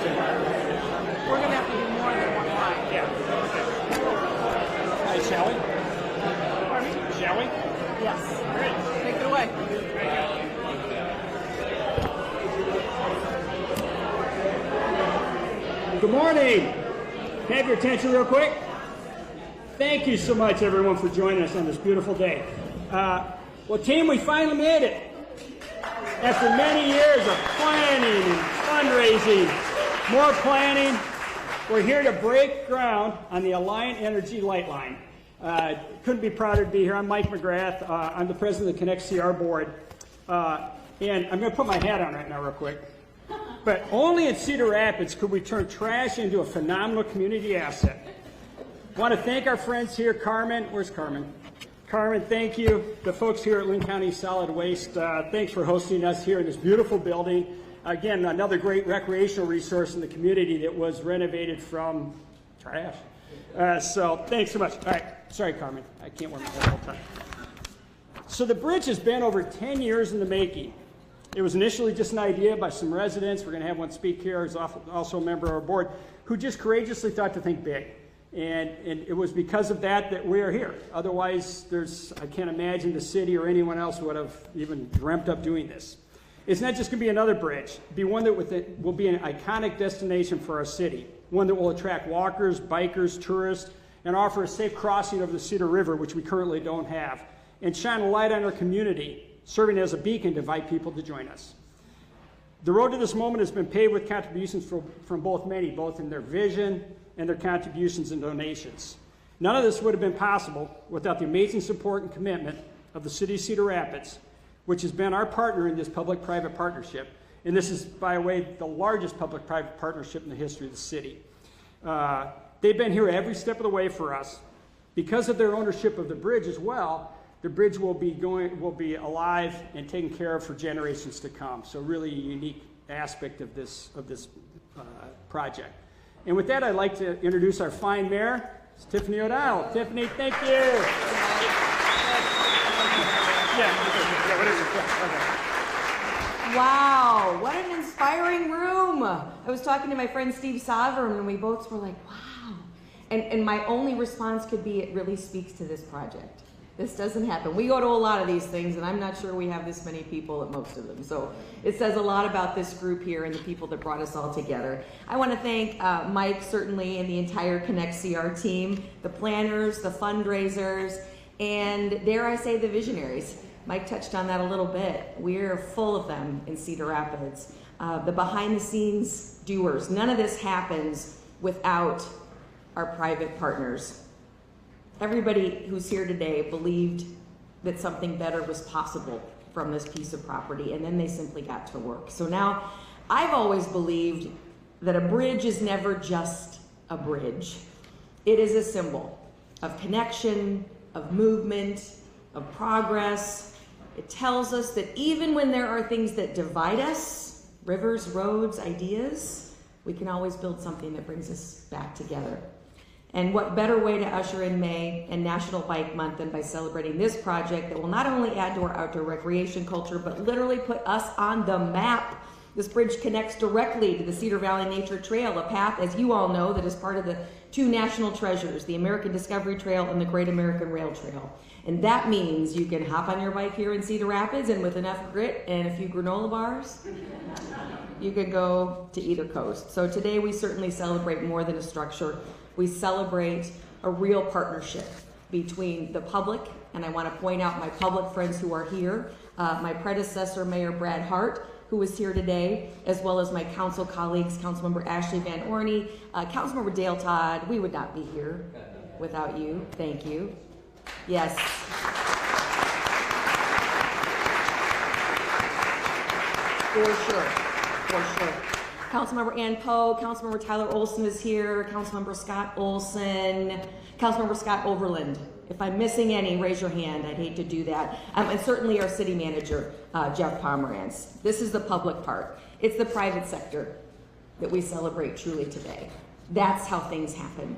We're going to have to do more than one line. Yeah. Shall we? Pardon me? Shall we? Yes. Great. Take it away. Good morning. Can I have your attention real quick? Thank you so much, everyone, for joining us on this beautiful day. Well, team, we finally made it. After many years of planning and fundraising, more planning, we're here to break ground on the Alliant Energy Lightline. Couldn't be prouder to be here. I'm Mike McGrath. I'm the president of the Connect CR board. And I'm going to put my hat on right now real quick. But only in Cedar Rapids could we turn trash into a phenomenal community asset. I want to thank our friends here, Carmen. Where's Carmen? Carmen, thank you. The folks here at Linn County Solid Waste, thanks for hosting us here in this beautiful building. Again, another great recreational resource in the community that was renovated from trash. So thanks so much. All right, sorry, Carmen. I can't wear my hat all the time. So the bridge has been over 10 years in the making. It was initially just an idea by some residents. We're going to have one speak here, who's also a member of our board, who just courageously thought to think big. And it was because of that that we are here. Otherwise, I can't imagine the city or anyone else would have even dreamt up doing this. It's not just going to be another bridge. It'll be one that will be an iconic destination for our city, one that will attract walkers, bikers, tourists, and offer a safe crossing over the Cedar River, which we currently don't have, and shine a light on our community, serving as a beacon to invite people to join us. The road to this moment has been paved with contributions from both in their vision and their contributions and donations. None of this would have been possible without the amazing support and commitment of the City of Cedar Rapids, which has been our partner in this public-private partnership. And this is, by the way, the largest public-private partnership in the history of the city. They've been here every step of the way for us. Because of their ownership of the bridge as well, the bridge will be alive and taken care of for generations to come. So really a unique aspect of this project. And with that, I'd like to introduce our fine mayor, Tiffany O'Donnell. Tiffany, thank you. Wow, what an inspiring room. I was talking to my friend Steve Sovereign, and we both were like, wow. And my only response could be, it really speaks to this project. This doesn't happen. We go to a lot of these things, and I'm not sure we have this many people at most of them. So it says a lot about this group here and the people that brought us all together. I want to thank Mike, certainly, and the entire Connect CR team, the planners, the fundraisers, and dare I say the visionaries. Mike touched on that a little bit. We're full of them in Cedar Rapids. The behind-the-scenes doers. None of this happens without our private partners. Everybody who's here today believed that something better was possible from this piece of property, and then they simply got to work. So now, I've always believed that a bridge is never just a bridge. It is a symbol of connection, of movement, of progress. It tells us that even when there are things that divide us, rivers, roads, ideas, we can always build something that brings us back together. And what better way to usher in May and National Bike Month than by celebrating this project that will not only add to our outdoor recreation culture, but literally put us on the map. This bridge connects directly to the Cedar Valley Nature Trail, a path, as you all know, that is part of the two national treasures, the American Discovery Trail and the Great American Rail Trail. And that means you can hop on your bike here in Cedar Rapids, and with enough grit and a few granola bars, you can go to either coast. So today we certainly celebrate more than a structure. We celebrate a real partnership between the public, and I want to point out my public friends who are here, my predecessor, Mayor Brad Hart, who is here today, as well as my council colleagues, Councilmember Ashley Van Orney, Councilmember Dale Todd. We would not be here without you. Thank you. Yes. For sure. Councilmember Ann Poe, Councilmember Tyler Olson is here, Councilmember Scott Olson, Councilmember Scott Overland. If I'm missing any, raise your hand. I'd hate to do that. And certainly our city manager, Jeff Pomerantz. This is the public part. It's the private sector that we celebrate truly today. That's how things happen.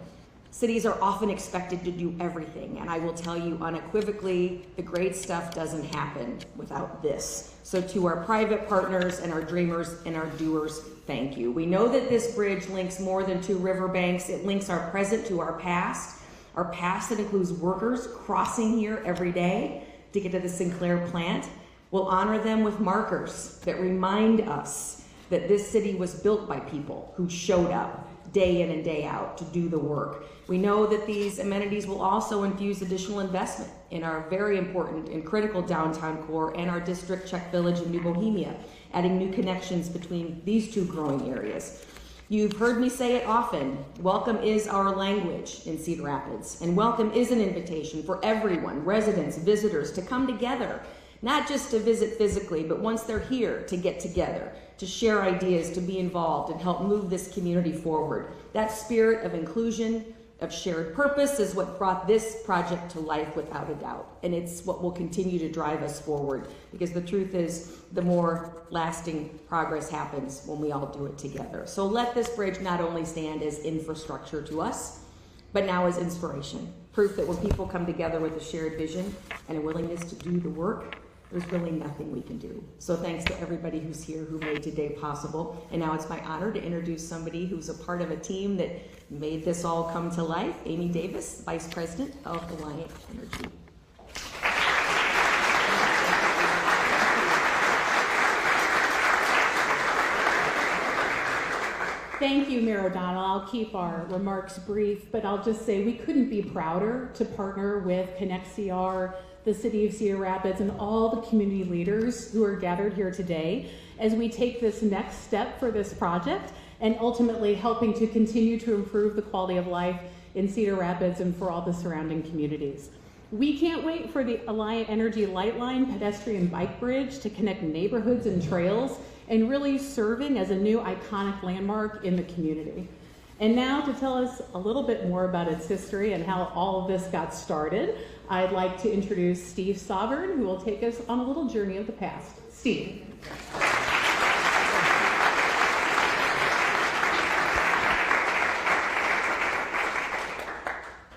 Cities are often expected to do everything, and I will tell you unequivocally, the great stuff doesn't happen without this. So to our private partners and our dreamers and our doers, thank you. We know that this bridge links more than two riverbanks. It links our present to our past that includes workers crossing here every day to get to the Sinclair plant. We'll honor them with markers that remind us that this city was built by people who showed up day in and day out to do the work. We know that these amenities will also infuse additional investment in our very important and critical downtown core and our district Czech Village in New Bohemia, adding new connections between these two growing areas. You've heard me say it often, welcome is our language in Cedar Rapids, and welcome is an invitation for everyone, residents, visitors, to come together, not just to visit physically, but once they're here, to get together, to share ideas, to be involved, and help move this community forward. That spirit of inclusion, of shared purpose is what brought this project to life without a doubt. And it's what will continue to drive us forward, because the truth is the more lasting progress happens when we all do it together. So let this bridge not only stand as infrastructure to us, but now as inspiration. Proof that when people come together with a shared vision and a willingness to do the work, there's really nothing we can do. So thanks to everybody who's here who made today possible. And now it's my honor to introduce somebody who's a part of a team that made this all come to life, Amy Davis, Vice President of Alliant Energy. Thank you, Mayor O'Donnell. I'll keep our remarks brief, but I'll just say we couldn't be prouder to partner with Connect CR, the City of Cedar Rapids, and all the community leaders who are gathered here today as we take this next step for this project and ultimately helping to continue to improve the quality of life in Cedar Rapids and for all the surrounding communities. We can't wait for the Alliant Energy Lightline pedestrian bike bridge to connect neighborhoods and trails and really serving as a new iconic landmark in the community. And now to tell us a little bit more about its history and how all of this got started, I'd like to introduce Steve Sovereign, who will take us on a little journey of the past. Steve.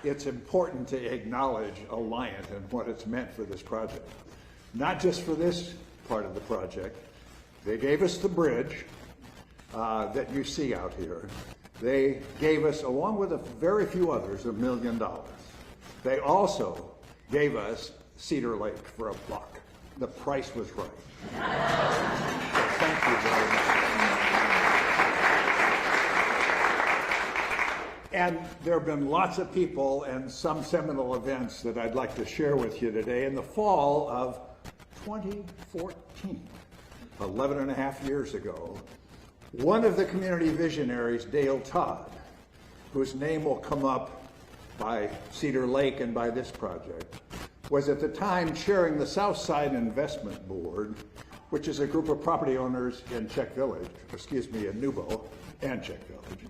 It's important to acknowledge Alliant and what it's meant for this project. Not just for this part of the project. They gave us the bridge that you see out here. They gave us, along with a very few others, $1 million. They also gave us Cedar Lake for $1. The price was right. So thank you very much. And there have been lots of people and some seminal events that I'd like to share with you today. In the fall of 2014, 11 and a half years ago, one of the community visionaries, Dale Todd, whose name will come up by Cedar Lake and by this project, was at the time chairing the Southside Investment Board, which is a group of property owners in Czech Village, in Nubo and Czech Village.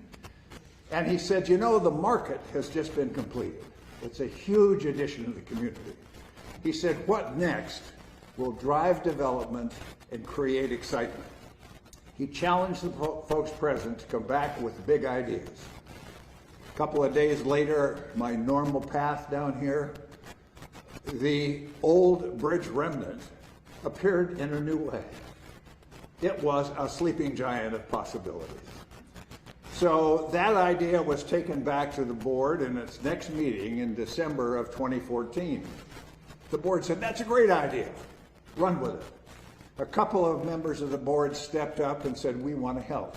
And he said, you know, the market has just been completed. It's a huge addition to the community. He said, what next will drive development and create excitement? He challenged the folks present to come back with big ideas. A couple of days later, my normal path down here, the old bridge remnant appeared in a new way. It was a sleeping giant of possibilities. So that idea was taken back to the board in its next meeting in December of 2014. The board said, that's a great idea, run with it. A couple of members of the board stepped up and said, we want to help.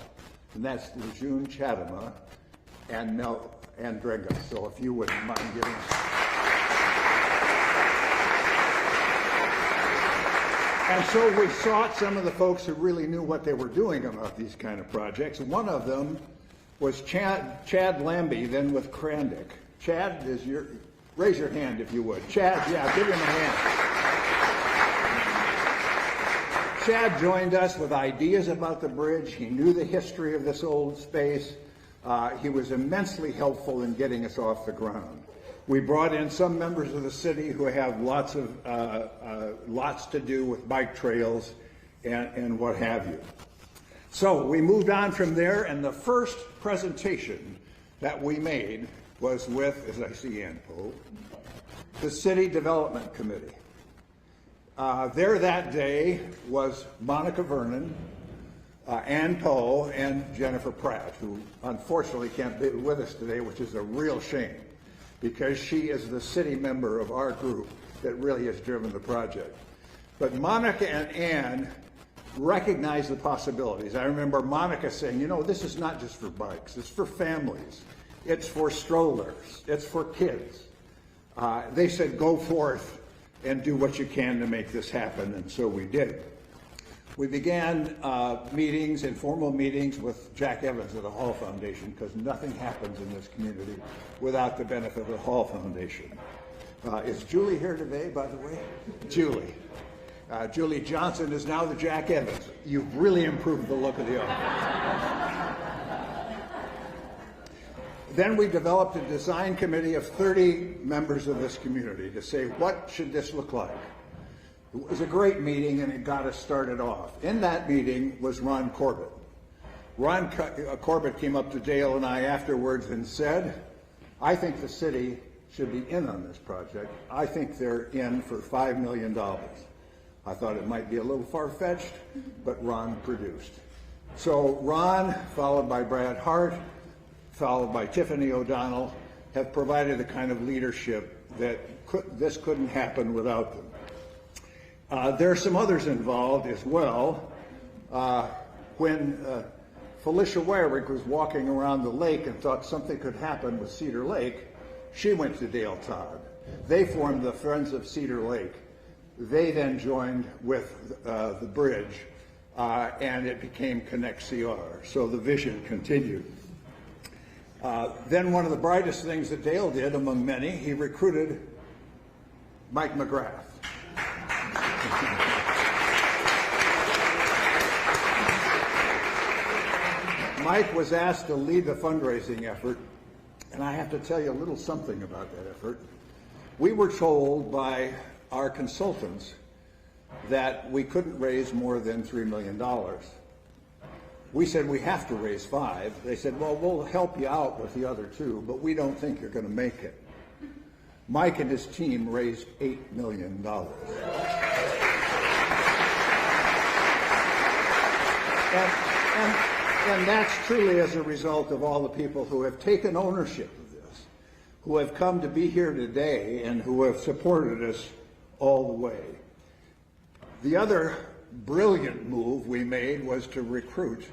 And that's Lejeune Chatema and Mel Andrega. So if you wouldn't mind giving us. And so we sought some of the folks who really knew what they were doing about these kind of projects. One of them was Chad Lambie, then with Krandic. Chad, raise your hand if you would. Chad, yeah, give him a hand. Chad joined us with ideas about the bridge. He knew the history of this old space. He was immensely helpful in getting us off the ground. We brought in some members of the city who have lots to do with bike trails and what have you. So we moved on from there, and the first presentation that we made was with, as I see Ann Poe, the City Development Committee. There that day was Monica Vernon, Ann Poe, and Jennifer Pratt, who unfortunately can't be with us today, which is a real shame, because she is the city member of our group that really has driven the project. But Monica and Ann recognized the possibilities. I remember Monica saying, you know, this is not just for bikes, it's for families, it's for strollers, it's for kids. They said, go forth and do what you can to make this happen, and so we did. We began meetings, informal meetings with Jack Evans of the Hall Foundation, because nothing happens in this community without the benefit of the Hall Foundation. Is Julie here today, by the way? Julie. Julie Johnson is now the Jack Evans. You've really improved the look of the office. Then we developed a design committee of 30 members of this community to say, what should this look like? It was a great meeting, and it got us started off. In that meeting was Ron Corbett. Ron Corbett came up to Dale and I afterwards and said, I think the city should be in on this project. I think they're in for $5 million. I thought it might be a little far-fetched, but Ron produced. So Ron, followed by Brad Hart, followed by Tiffany O'Donnell, have provided the kind of leadership that this couldn't happen without them. There are some others involved as well. When Felicia Weyrich was walking around the lake and thought something could happen with Cedar Lake, she went to Dale Todd. They formed the Friends of Cedar Lake. They then joined with the bridge, and it became Connect CR. So the vision continued. Then one of the brightest things that Dale did, among many, he recruited Mike McGrath. Mike was asked to lead the fundraising effort, and I have to tell you a little something about that effort. We were told by our consultants that we couldn't raise more than $3 million. We said we have to raise $5 million. They said, well, we'll help you out with the other 2, but we don't think you're going to make it. Mike and his team raised $8 million. And that's truly as a result of all the people who have taken ownership of this, who have come to be here today, and who have supported us all the way. The other brilliant move we made was to recruit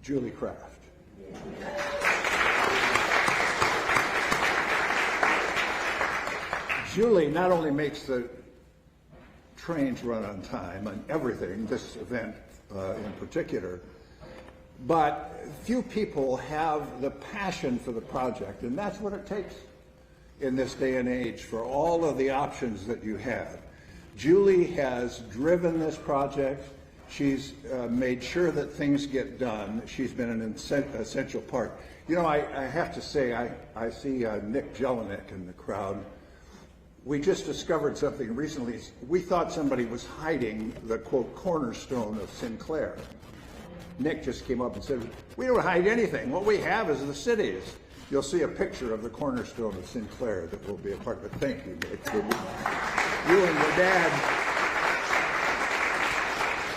Julie Kraft. Julie not only makes the trains run on time and everything, this event in particular, but few people have the passion for the project, and that's what it takes in this day and age for all of the options that you have. Julie has driven this project. She's made sure that things get done. She's been an essential part. You know, I have to say, I see Nick Jelinek in the crowd. We just discovered something recently. We thought somebody was hiding the, quote, cornerstone of Sinclair. Nick just came up and said, we don't hide anything. What we have is the cities. You'll see a picture of the cornerstone of Sinclair that will be a part of it. Thank you, Nick.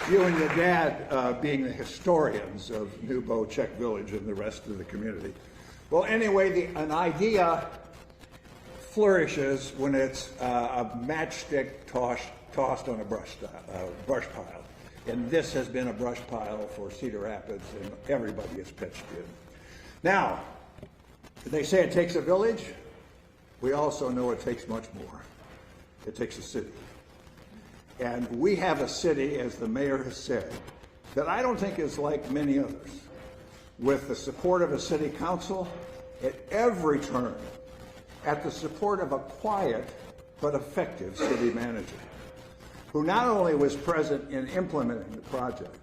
You and your dad being the historians of New Bow, Czech Village, and the rest of the community. Well, anyway, an idea flourishes when it's a matchstick tossed on a brush pile. And this has been a brush pile for Cedar Rapids, and everybody has pitched in. Now, they say it takes a village. We also know it takes much more. It takes a city. And we have a city, as the mayor has said, that I don't think is like many others, with the support of a city council at every turn, at the support of a quiet but effective city manager, who not only was present in implementing the project,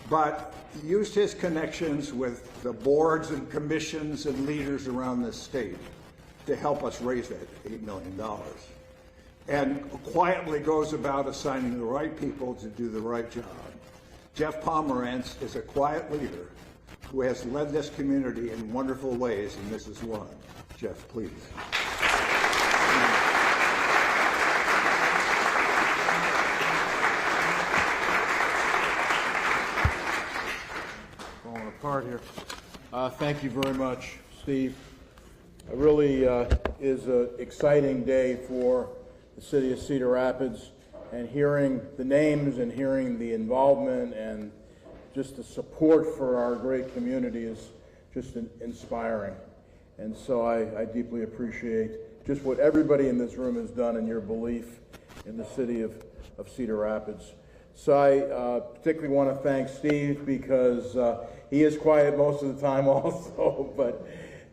but used his connections with the boards and commissions and leaders around this state to help us raise that $8 million. And quietly goes about assigning the right people to do the right job. Jeff Pomerantz is a quiet leader who has led this community in wonderful ways, and this is one. Jeff, please. Falling apart here. Thank you very much, Steve. It really is an exciting day for the city of Cedar Rapids, and hearing the names and hearing the involvement and just the support for our great community is just inspiring. And so I deeply appreciate just what everybody in this room has done and your belief in the city of Cedar Rapids. So I particularly want to thank Steve because he is quiet most of the time also, but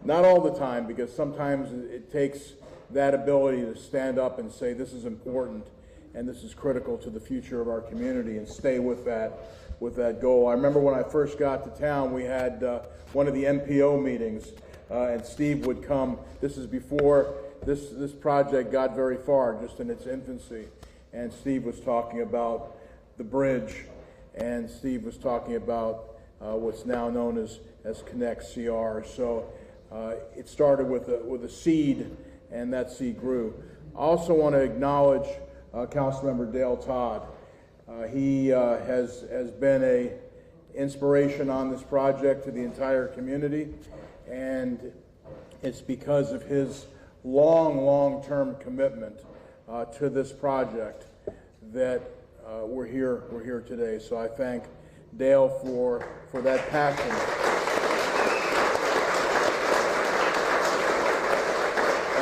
not all the time, because sometimes it takes that ability to stand up and say this is important and this is critical to the future of our community and stay with that goal. I remember when I first got to town, we had one of the MPO meetings, and Steve would come. This is before this project got very far, just in its infancy, and Steve was talking about the bridge, and Steve was talking about what's now known as Connect CR. So it started with a seed, and that seed grew. I also want to acknowledge Councilmember Dale Todd. He has been an inspiration on this project to the entire community, and it's because of his long-term commitment to this project that we're here today. So I thank Dale for that passion.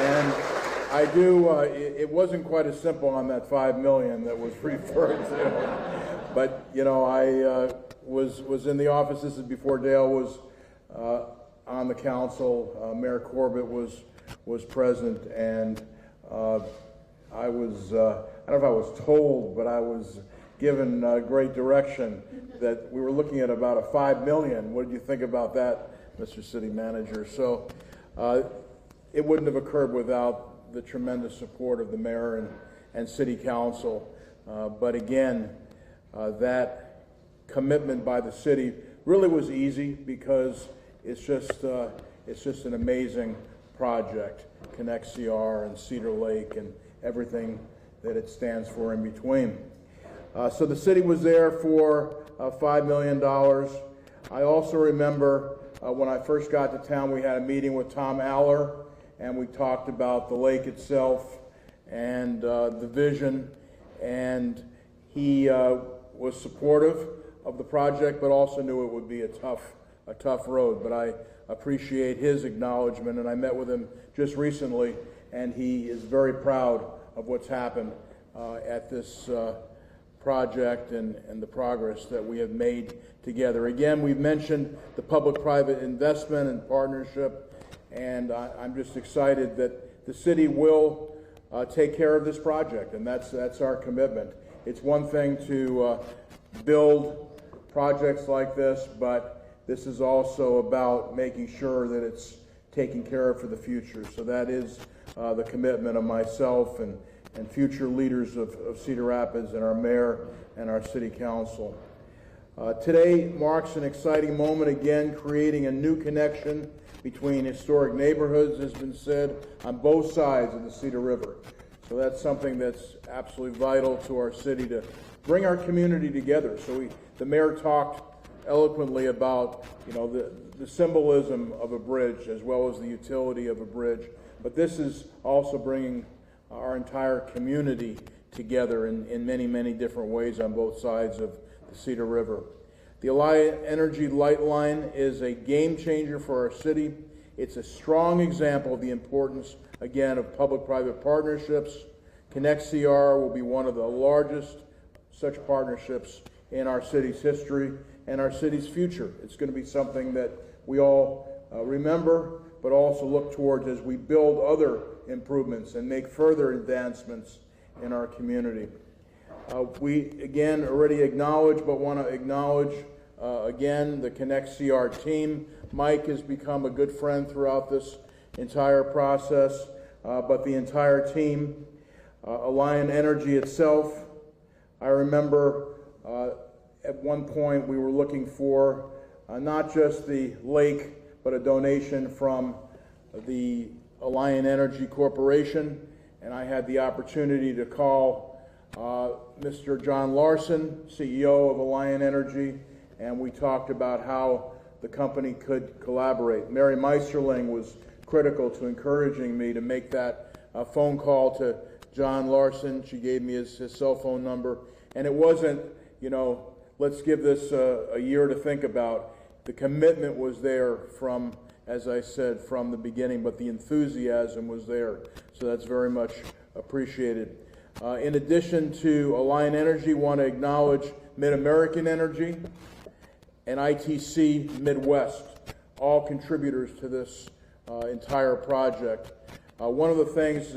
And I do, it wasn't quite as simple on that $5 million that was referred to. But, you know, I was in the office. This is before Dale was on the council. Mayor Corbett was present, and I was, I don't know if I was told, but I was given great direction that we were looking at about a $5 million. What did you think about that, Mr. City Manager? So it wouldn't have occurred without the tremendous support of the mayor and city council. But again, that commitment by the city really was easy because it's just an amazing project. Connect CR and Cedar Lake and everything that it stands for in between. So the city was there for $5 million. I also remember when I first got to town, we had a meeting with Tom Aller, and we talked about the lake itself and the vision, and he was supportive of the project, but also knew it would be a tough road. But I appreciate his acknowledgement, and I met with him just recently, and he is very proud of what's happened at this project and the progress that we have made together. Again, we've mentioned the public-private investment and partnership, and I'm just excited that the city will take care of this project, and that's our commitment. It's one thing to build projects like this, but this is also about making sure that it's taken care of for the future. So that is the commitment of myself and future leaders of Cedar Rapids and our mayor and our city council. Today marks an exciting moment, again, creating a new connection between historic neighborhoods, has been said, on both sides of the Cedar River. So that's something that's absolutely vital to our city to bring our community together. So the mayor talked eloquently about, you know, the symbolism of a bridge as well as the utility of a bridge. But this is also bringing our entire community together in many different ways on both sides of the Cedar River. The Alliant Energy Lightline is a game changer for our city. It's a strong example of the importance, again, of public-private partnerships. Connect CR will be one of the largest such partnerships in our city's history and our city's future. It's going to be something that we all remember, but also look towards as we build other improvements and make further advancements in our community. We, again, already acknowledge, but want to acknowledge, again, the Connect CR team. Mike has become a good friend throughout this entire process, but the entire team, Alliant Energy itself. I remember at one point we were looking for not just the lake, but a donation from the Alliant Energy Corporation. And I had the opportunity to call Mr. John Larson, CEO of Alliant Energy, and we talked about how the company could collaborate. Mary Meisterling was critical to encouraging me to make that phone call to John Larson. She gave me his cell phone number. And it wasn't, you know, let's give this a year to think about. The commitment was there from, as I said, from the beginning, but the enthusiasm was there. So that's very much appreciated. In addition to Alliant Energy, want to acknowledge Mid-American Energy and ITC Midwest, all contributors to this entire project. One of the things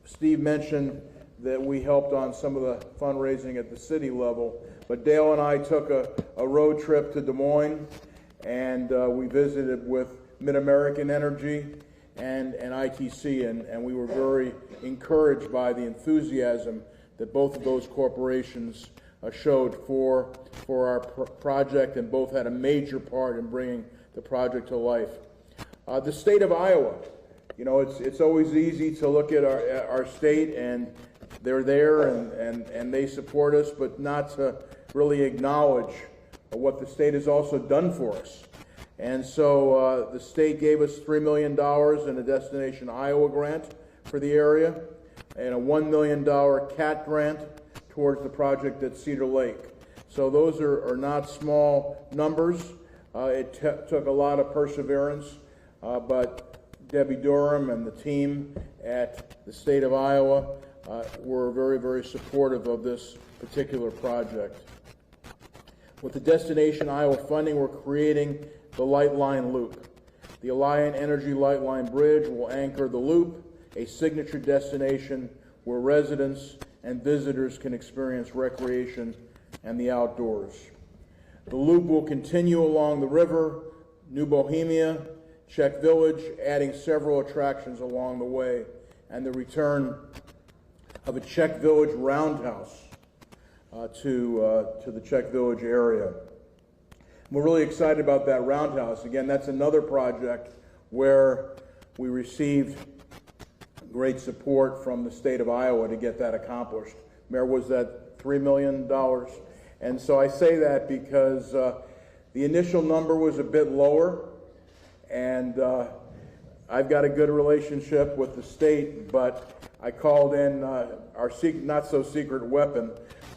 Steve mentioned that we helped on some of the fundraising at the city level, but Dale and I took a road trip to Des Moines, and we visited with Mid-American Energy and ITC, and we were very encouraged by the enthusiasm that both of those corporations showed for our project, and both had a major part in bringing the project to life. The state of Iowa, you know, it's always easy to look at our state, and they're there and they support us, but not to really acknowledge what the state has also done for us. And so the state gave us $3 million in a Destination Iowa grant for the area, and a $1 million CAT grant towards the project at Cedar Lake. So those are not small numbers. It took a lot of perseverance, but Debbie Durham and the team at the state of Iowa were very, very supportive of this particular project. With the Destination Iowa funding, we're creating the Lightline Loop. The Alliant Energy Lightline Bridge will anchor the loop, a signature destination where residents and visitors can experience recreation and the outdoors. The loop will continue along the river, New Bohemia, Czech Village, adding several attractions along the way, and the return of a Czech Village roundhouse to the Czech Village area. We're really excited about that roundhouse. Again, that's another project where we received great support from the state of Iowa to get that accomplished. Mayor, was that $3 million? And so I say that because the initial number was a bit lower, and I've got a good relationship with the state, but I called in our not so secret weapon,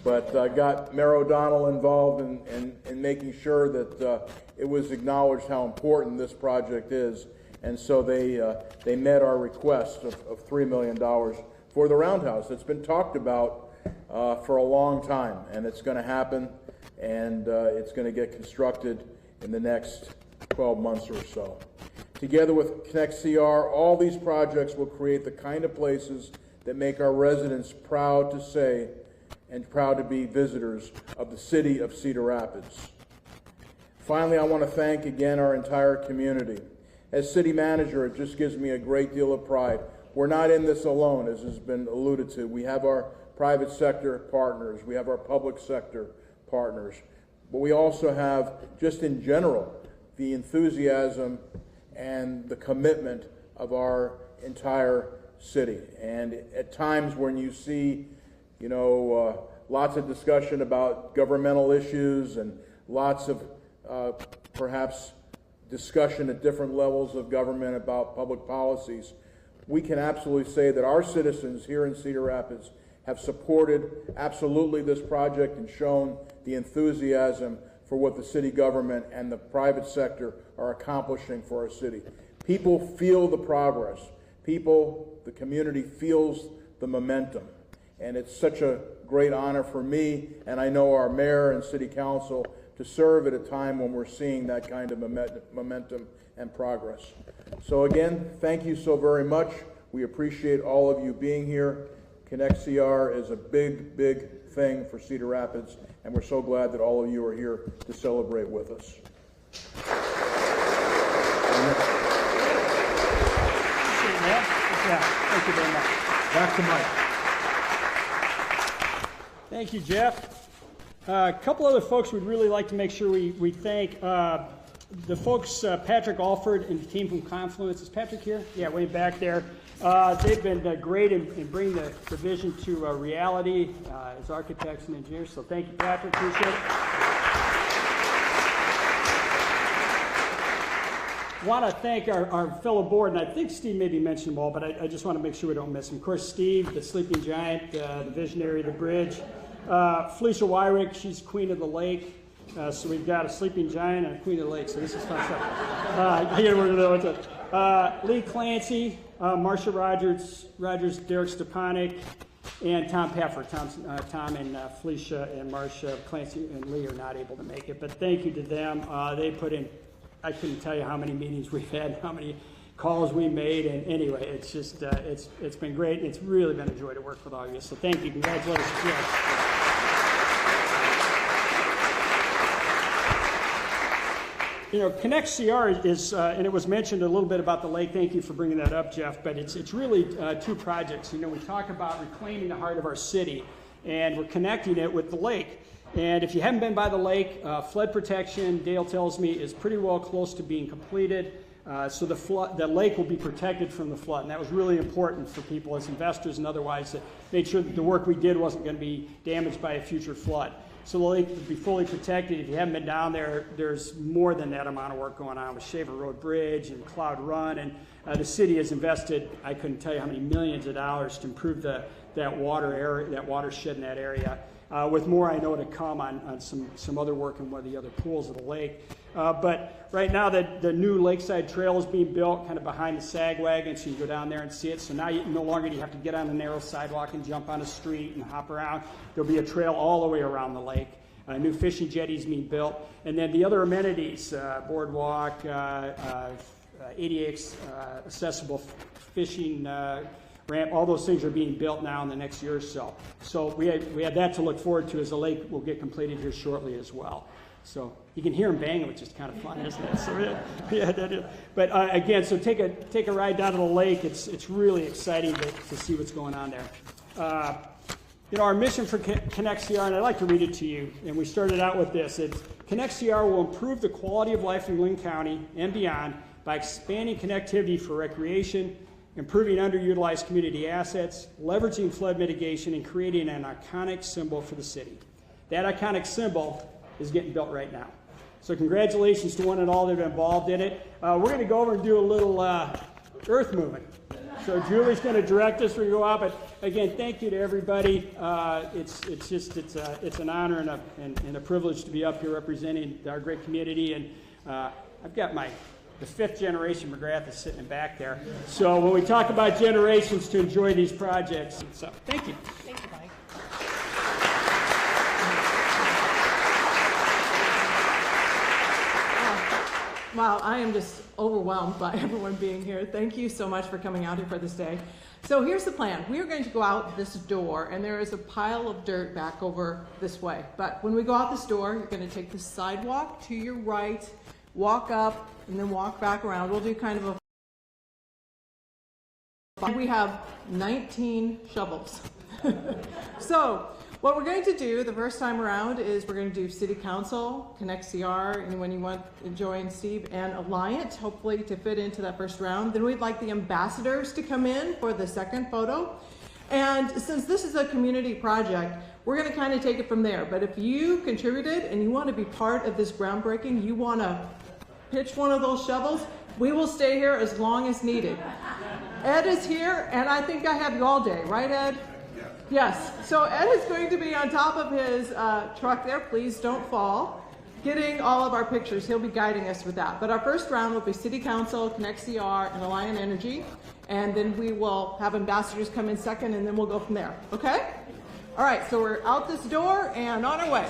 but got Mayor O'Donnell involved in making sure that it was acknowledged how important this project is. And so they met our request of $3 million for the roundhouse. It's been talked about for a long time, and it's going to happen, and it's going to get constructed in the next 12 months or so. Together with Connect CR, all these projects will create the kind of places that make our residents proud to say and proud to be visitors of the City of Cedar Rapids. Finally, I want to thank again our entire community. As city manager, it just gives me a great deal of pride. We're not in this alone, as has been alluded to. We have our private sector partners. We have our public sector partners. But we also have, just in general, the enthusiasm and the commitment of our entire city. And at times when you see, you know, lots of discussion about governmental issues and lots of perhaps discussion at different levels of government about public policies, we can absolutely say that our citizens here in Cedar Rapids have supported absolutely this project and shown the enthusiasm for what the city government and the private sector are accomplishing for our city. People feel the progress. People, the community feels the momentum. And it's such a great honor for me, and I know our mayor and city council, to serve at a time when we're seeing that kind of momentum and progress. So again, thank you so very much. We appreciate all of you being here. Connect CR is a big, big thing for Cedar Rapids, and we're so glad that all of you are here to celebrate with us. Thank you very much. Back to Mike. Thank you, Jeff. A couple other folks we'd really like to make sure we thank. The folks, Patrick Alford and the team from Confluence. Is Patrick here? Yeah, way back there. They've been great in bringing the vision to reality as architects and engineers. So thank you, Patrick. Appreciate it. Want to thank our fellow board, and I think Steve maybe mentioned them all, but I just want to make sure we don't miss them. Of course, Steve, the sleeping giant, the visionary of the bridge. Felicia Wyrick, she's queen of the lake. So we've got a sleeping giant and a queen of the lake, so this is fun stuff. Lee Clancy, Marcia Rogers, Derek Stepanek, and Tom Peffer. Tom and Felicia and Marcia, Clancy and Lee are not able to make it, but thank you to them. They put in, I couldn't tell you how many meetings we've had, how many calls we made, and anyway, it's just, it's been great, and it's really been a joy to work with all of you, so thank you, congratulations. Yes. You know, Connect CR is, and it was mentioned a little bit about the lake. Thank you for bringing that up, Jeff. But it's really two projects. You know, we talk about reclaiming the heart of our city, and we're connecting it with the lake. And if you haven't been by the lake, flood protection, Dale tells me, is pretty well close to being completed. So the lake will be protected from the flood, and that was really important for people as investors and otherwise to make sure that the work we did wasn't going to be damaged by a future flood. So the lake will be fully protected. If you haven't been down there, there's more than that amount of work going on with Shaver Road Bridge and Cloud Run, and the city has invested, I couldn't tell you how many millions of dollars to improve that watershed in that area. With more, I know, to come on some other work in one of the other pools of the lake. But right now, the new Lakeside Trail is being built kind of behind the Sag Wagon, so you can go down there and see it. So now you no longer do you have to get on a narrow sidewalk and jump on a street and hop around. There'll be a trail all the way around the lake. A new fishing jetty is being built. And then the other amenities, boardwalk, ADA accessible fishing ramp, all those things are being built now in the next year or so. So we have that to look forward to as the lake will get completed here shortly as well. So you can hear them banging, which is kind of fun, isn't it? So yeah, that is. But again, so take a ride down to the lake. It's really exciting to see what's going on there. You know, our mission for Connect CR, and I'd like to read it to you, and we started out with this. It's Connect CR will improve the quality of life in Lynn County and beyond by expanding connectivity for recreation, improving underutilized community assets, leveraging flood mitigation, and creating an iconic symbol for the city. That iconic symbol is getting built right now. So congratulations to one and all that have been involved in it. We're going to go over and do a little earth movement. So Julie's going to direct us. We go out, but again, thank you to everybody. It's an honor and a privilege to be up here representing our great community. And I've got the fifth generation McGrath is sitting back there. So when we talk about generations to enjoy these projects, so thank you. Thank you, Mike. Wow, I am just overwhelmed by everyone being here. Thank you so much for coming out here for this day. So here's the plan. We are going to go out this door, and there is a pile of dirt back over this way. But when we go out this door, you're going to take the sidewalk to your right, walk up, and then walk back around. We'll do kind of we have 19 shovels. So what we're going to do the first time around is we're going to do City Council, Connect CR, anyone you want to join, Steve, and Alliant, hopefully to fit into that first round. Then we'd like the ambassadors to come in for the second photo. And since this is a community project, we're going to kind of take it from there. But if you contributed and you want to be part of this groundbreaking, you want to pitch one of those shovels, we will stay here as long as needed. Ed is here, and I think I have you all day, right, Ed? Yes. So Ed is going to be on top of his truck there. Please don't fall. Getting all of our pictures. He'll be guiding us with that. But our first round will be City Council, Connect CR, and Alliant Energy. And then we will have ambassadors come in second, and then we'll go from there. Okay? All right. So we're out this door and on our way.